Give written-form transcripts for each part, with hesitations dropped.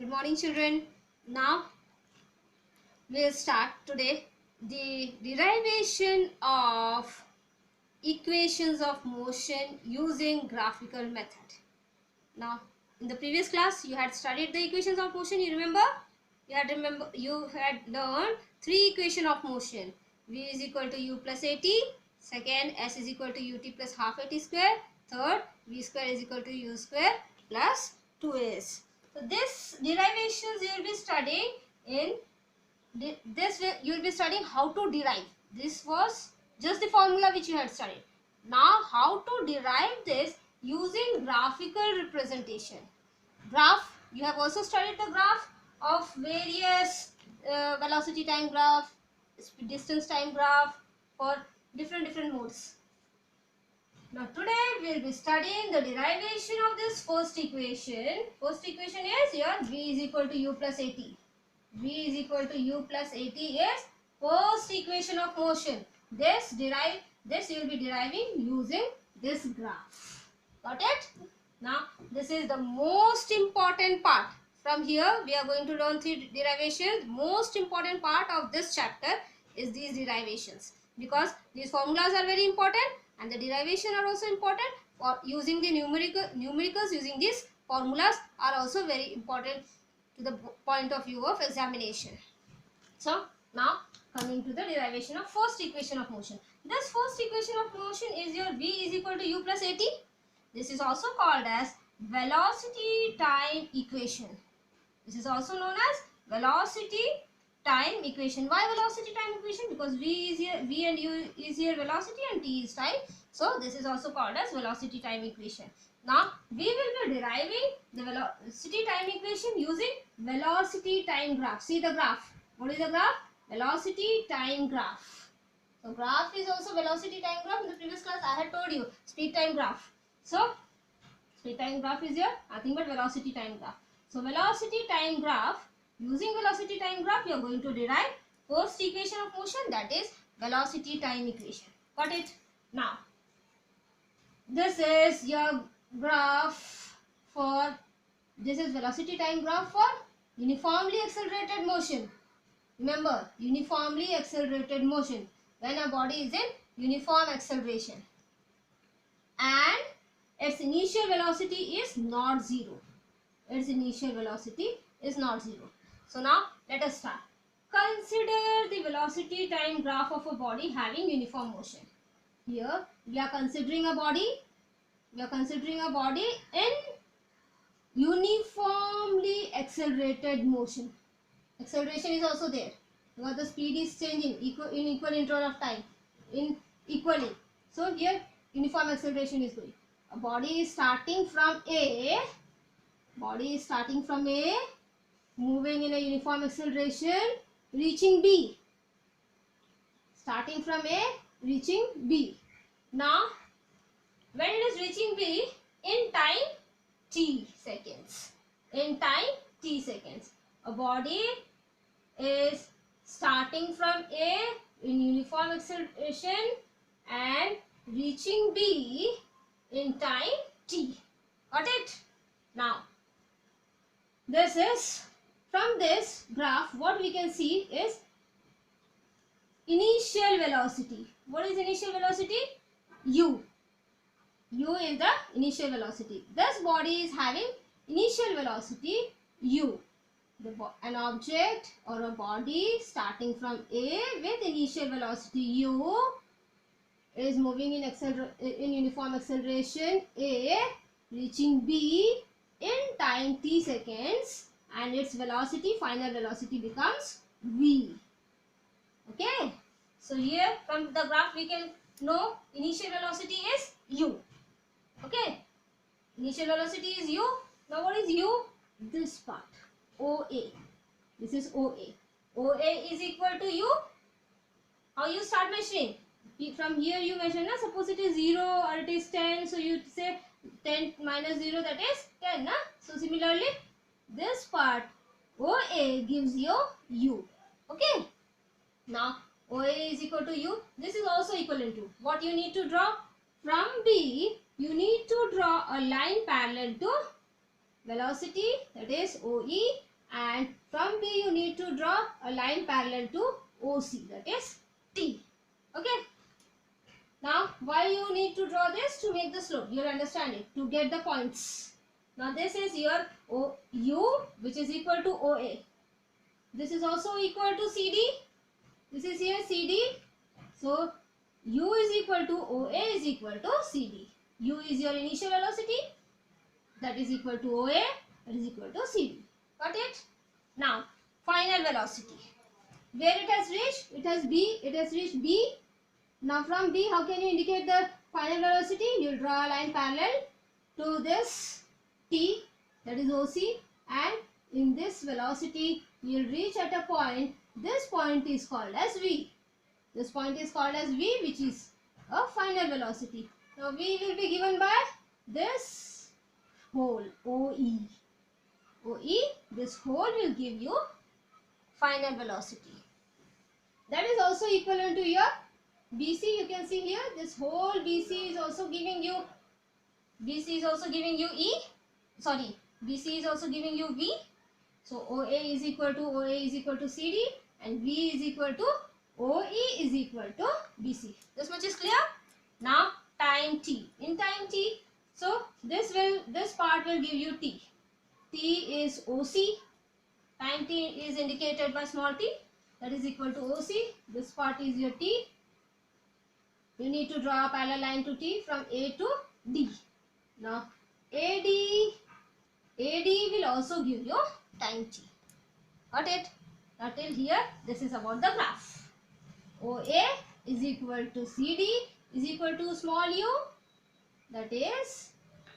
Good morning, children. Now we'll start today the derivation of equations of motion using graphical method. Now, in the previous class, you had studied the equations of motion. You remember? You had learned three equation of motion. V is equal to u plus at. Second, s is equal to ut plus half at square. Third, v square is equal to u square plus 2s. So this derivations you will be studying in you will be studying how to derive. This was just the formula which you had studied. Now how to derive this using graphical representation. Graph, you have also studied the graph of various velocity time graph, distance time graph for different modes. Now today we will be studying the derivation of this first equation. First equation is your v is equal to u plus at. V is equal to u plus at is first equation of motion. This you will be deriving using this graph. Got it? Now this is the most important part. From here we are going to learn three derivations. Most important part of this chapter is these derivations, because these formulas are very important and the derivation are also important. For using the numericals using these formulas are also very important to the point of view of examination. So now coming to the derivation of first equation of motion. This first equation of motion is your v is equal to u plus at. This is also called as velocity time equation. This is also known as velocity time equation. Why velocity time equation? Because v and u is here velocity and t is time. So this is also called as velocity time equation. Now we will be deriving the velocity time equation using velocity time graph. See the graph. What is the graph? Velocity time graph. So graph is also velocity time graph. In the previous class I had told you speed time graph. So speed time graph is here nothing but velocity time graph. So velocity time graph, using velocity time graph you are going to derive first equation of motion, that is velocity time equation. Got it? Now this is your graph for, this is velocity time graph for uniformly accelerated motion. Remember, uniformly accelerated motion, when a body is in uniform acceleration and its initial velocity is not zero. Its initial velocity is not zero. So now let us start. Consider the velocity time graph of a body having uniform motion. Here we are considering a body. We are considering a body in uniformly accelerated motion. Acceleration is also there because the speed is changing in equal interval of time, in equally. So here uniform acceleration is going. A body is starting from A. Body is starting from A, moving in a uniform acceleration, reaching B. Starting from A, reaching B. Now when it is reaching B in time t seconds, in time t seconds, a body is starting from A in uniform acceleration and reaching B in time t. Got it? Now this is, from this graph what we can see is initial velocity. What is initial velocity? U. U is the initial velocity. This body is having initial velocity u. An object or a body starting from A with initial velocity u is moving in uniform acceleration A, reaching B in time t seconds, and its velocity, final velocity, becomes v. Okay. So here from the graph we can know initial velocity is u. Okay, initial velocity is u. Now what is u? This part, OA. This is OA. OA is equal to u. How you start measuring? From here you measure, na? Suppose it is 0 or it is 10. So you say 10 minus 0, that is 10. Na? So similarly, this part OA gives you u. Okay. Now OA is equal to u. This is also equivalent to what you need to draw. From B, you need to draw a line parallel to velocity, that is OE, and from B you need to draw a line parallel to OC, that is T. Okay. Now why you need to draw this? To make the slope. You'll understand it. To get the points. Now this is your U, which is equal to OA. This is also equal to CD. This is here CD. So U is equal to OA is equal to CD. U is your initial velocity. That is equal to OA. That is equal to CD. Got it? Now final velocity. Where it has reached? It has B. It has reached B. Now from B, how can you indicate the final velocity? You will draw a line parallel to this T, that is OC, and in this velocity you will reach at a point. This point is called as V. This point is called as V, which is a final velocity. Now V will be given by this hole OE. OE, this hole will give you final velocity. That is also equivalent to your BC. You can see here this whole BC is also giving you E. Sorry, BC is also giving you V. So OA is equal to CD and V is equal to OE is equal to BC. This much is clear. Now time T. In time T, so this part will give you T. T is OC. Time T is indicated by small t. That is equal to OC. This part is your T. You need to draw a parallel line to T from A to D. Now AD will also give you time T. Got it? Now till here, this is about the graph. OA is equal to CD is equal to small u, that is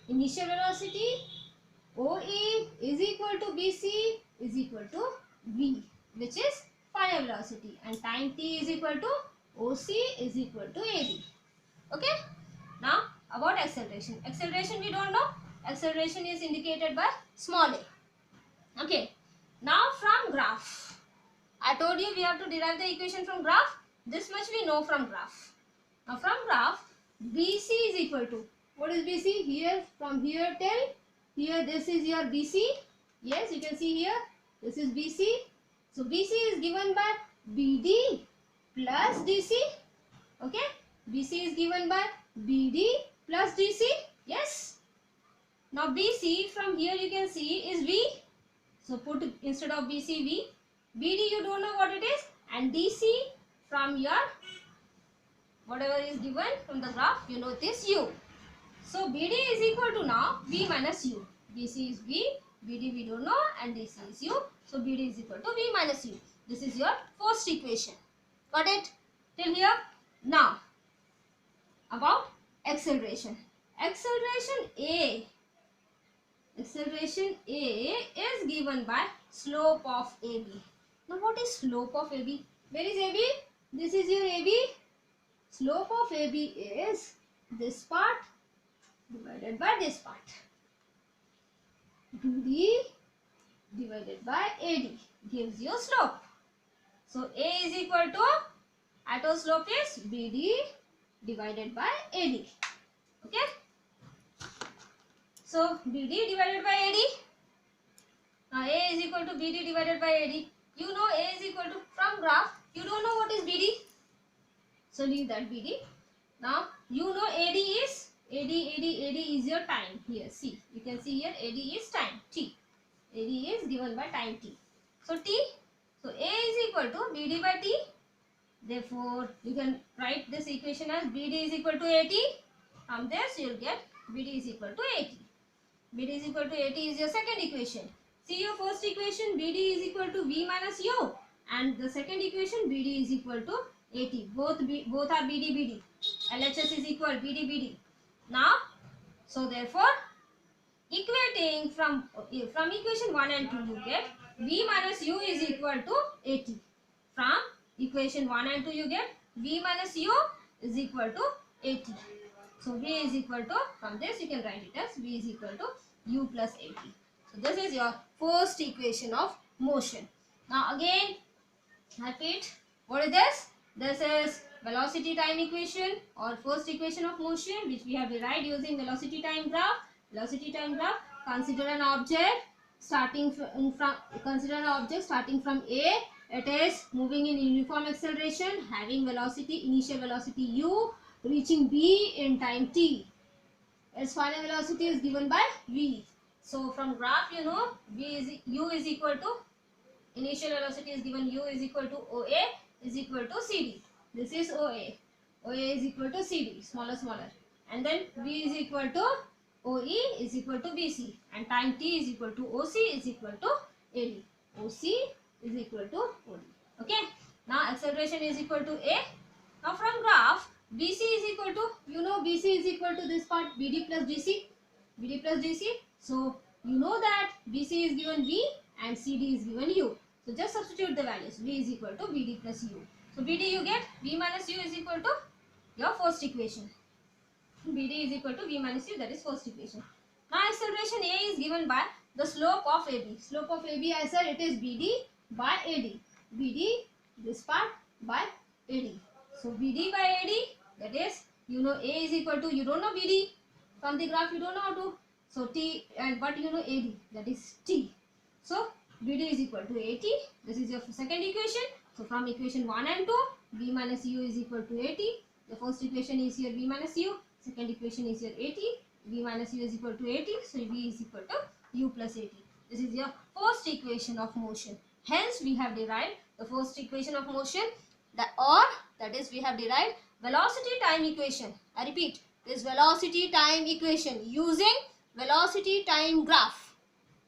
initial velocity. OE is equal to BC is equal to V, which is final velocity, and time T is equal to OC is equal to AD. Okay. Now about acceleration. Acceleration we don't know. Acceleration is indicated by small a. Okay. Now from graph. I told you we have to derive the equation from graph. This much we know from graph. Now from graph, BC is equal to, what is BC? Here, from here till here, this is your BC. Yes, you can see here, this is BC. So BC is given by BD plus DC. Okay, BC is given by BD plus DC. Yes. Now BC from here you can see is V. So put instead of BC V. BD you don't know what it is, and DC from your whatever is given from the graph, you know this U. So BD is equal to now V minus U. BC is V, BD we don't know, and DC is U. So BD is equal to V minus U. This is your first equation. Got it? Till here? Now, about acceleration. Acceleration A is given by slope of AB. Now what is slope of AB? Where is AB? This is your AB. Slope of AB is this part divided by this part. BD divided by AD gives you slope. So A is equal to, auto slope is BD divided by AD. Okay. So BD divided by AD. Now A is equal to BD divided by AD. You know A is equal to, from graph, you don't know what is BD. So leave that BD. Now you know AD is your time. Here see, you can see here AD is time T. AD is given by time T. So T, so A is equal to BD by T. Therefore you can write this equation as BD is equal to AT. From this you will get BD is equal to AT. BD is equal to AT is your second equation. See your first equation, BD is equal to V minus U, and the second equation BD is equal to AT. Both are BD. LHS is equal BD. Now, so therefore, equating from equation 1 and 2 you get V minus U is equal to AT. From equation 1 and 2 you get V minus U is equal to AT. So V is equal to, from this you can write it as V is equal to U plus AT. So this is your first equation of motion. Now again, repeat, what is this? This is velocity time equation or first equation of motion, which we have derived using velocity time graph. Velocity time graph, consider an object starting from consider an object starting from A. It is moving in uniform acceleration, having velocity, initial velocity u, reaching B in time t. Its final velocity is given by v. So from graph, you know, u is equal to, initial velocity is given, u is equal to OA is equal to CD. This is OA. OA is equal to CD, smaller. And then V is equal to OE is equal to BC. And time T is equal to OC is equal to AD. OC is equal to OD. Okay. Now acceleration is equal to A. Now from graph, BC is equal to, you know, BC is equal to this part, BD plus DC. BD plus DC. So you know that BC is given V and CD is given U. So just substitute the values. V is equal to BD plus U. So BD you get V minus U is equal to your first equation. BD is equal to V minus U, that is first equation. Now acceleration A is given by the slope of AB. Slope of AB, I said it is BD by AD. BD, this part, by AD. So BD by AD, that is, you know, A is equal to, you don't know BD. From the graph you don't know how to. So T, and but you know AD, that is T. So BD is equal to AT. This is your second equation. So from equation 1 and 2, V minus U is equal to AT. The first equation is here V minus U. Second equation is here AT. V minus U is equal to AT. So V is equal to U plus AT. This is your first equation of motion. Hence we have derived the first equation of motion. That is we have derived velocity time equation. I repeat, this velocity time equation using velocity time graph.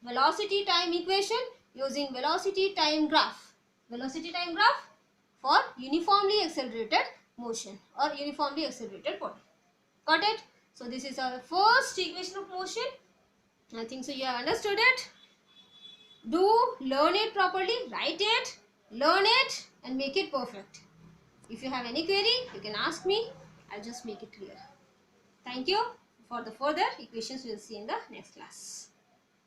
Velocity time equation using velocity time graph. Velocity time graph for uniformly accelerated motion or uniformly accelerated body. Got it? So this is our first equation of motion. I think so you have understood it. Do learn it properly, write it, learn it and make it perfect. If you have any query, you can ask me. I'll just make it clear. Thank you. For the further equations, we will see in the next class.